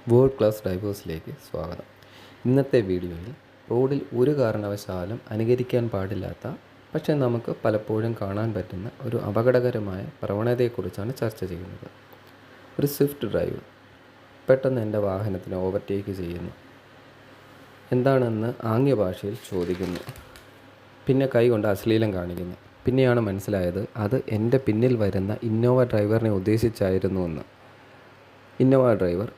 World class ഡ്രൈവേഴ്സിലേക്ക് സ്വാഗതം. ഇന്നത്തെ വീഡിയോയിൽ റോഡിൽ ഒരു കാരണവശാലും അനുകരിക്കാൻ പാടില്ലാത്ത പക്ഷേ നമുക്ക് പലപ്പോഴും കാണാൻ പറ്റുന്ന ഒരു അപകടകരമായ പ്രവണതയെക്കുറിച്ചാണ് ചർച്ച ചെയ്യുന്നത്. ഒരു സ്വിഫ്റ്റ് ഡ്രൈവർ പെട്ടെന്ന് എൻ്റെ വാഹനത്തിനെ ഓവർടേക്ക് ചെയ്യുന്നു. എന്താണെന്ന് ആംഗ്യ ഭാഷയിൽ ചോദിക്കുന്നു. പിന്നെ കൈകൊണ്ട് അശ്ലീലം കാണിക്കുന്നു. പിന്നെയാണ് മനസ്സിലായത് അത് എൻ്റെ പിന്നിൽ വരുന്ന ഇന്നോവ ഡ്രൈവറിനെ ഉദ്ദേശിച്ചായിരുന്നുവെന്ന്. ഇന്നോവ ഡ്രൈവർ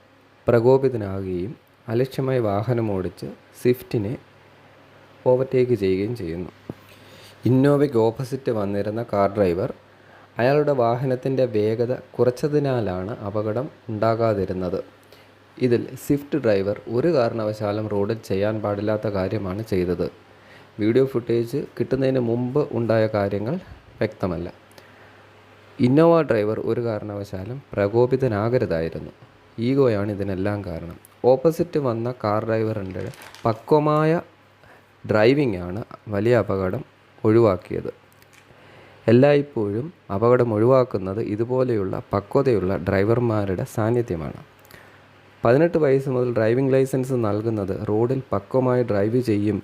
പ്രകോപിതനാകുകയും അലക്ഷ്യമായി വാഹനമോടിച്ച് സ്വിഫ്റ്റിനെ ഓവർടേക്ക് ചെയ്യുകയും ചെയ്യുന്നു. ഇന്നോവയ്ക്ക് ഓപ്പോസിറ്റ് വന്നിരുന്ന കാർ ഡ്രൈവർ അയാളുടെ വാഹനത്തിൻ്റെ വേഗത കുറച്ചതിനാലാണ് അപകടം ഉണ്ടാകാതിരുന്നത്. ഇതിൽ സ്വിഫ്റ്റ് ഡ്രൈവർ ഒരു കാരണവശാലും റോഡിൽ ചെയ്യാൻ പാടില്ലാത്ത കാര്യമാണ് ചെയ്തത്. വീഡിയോ ഫുട്ടേജ് കിട്ടുന്നതിന് മുമ്പ് ഉണ്ടായ കാര്യങ്ങൾ വ്യക്തമല്ല. ഇന്നോവ ഡ്രൈവർ ഒരു കാരണവശാലും പ്രകോപിതനാകരുതായിരുന്നു. ഈഗോയാണ് ഇതിനെല്ലാം കാരണം. ഓപ്പോസിറ്റ് വന്ന കാർ ഡ്രൈവറിൻ്റെ പക്വമായ ഡ്രൈവിംഗ് ആണ് വലിയ അപകടം ഒഴിവാക്കിയത്. എല്ലായ്പ്പോഴും അപകടം ഒഴിവാക്കുന്നത് ഇതുപോലെയുള്ള പക്വതയുള്ള ഡ്രൈവർമാരുടെ സാന്നിധ്യമാണ്. 18 വയസ്സ് മുതൽ ഡ്രൈവിംഗ് ലൈസൻസ് നൽകുന്നത് റോഡിൽ പക്വമായി ഡ്രൈവ് ചെയ്യും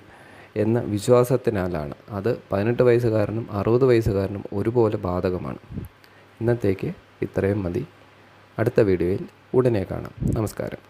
എന്ന വിശ്വാസത്തിനാലാണ്. അത് 18 വയസ്സുകാരനും 60 വയസ്സുകാരനും ഒരുപോലെ ബാധകമാണ്. ഇന്നത്തേക്ക് ഇത്രയും മതി. അടുത്ത വീഡിയോയിൽ ഉടനെ കാണാം. നമസ്കാരം.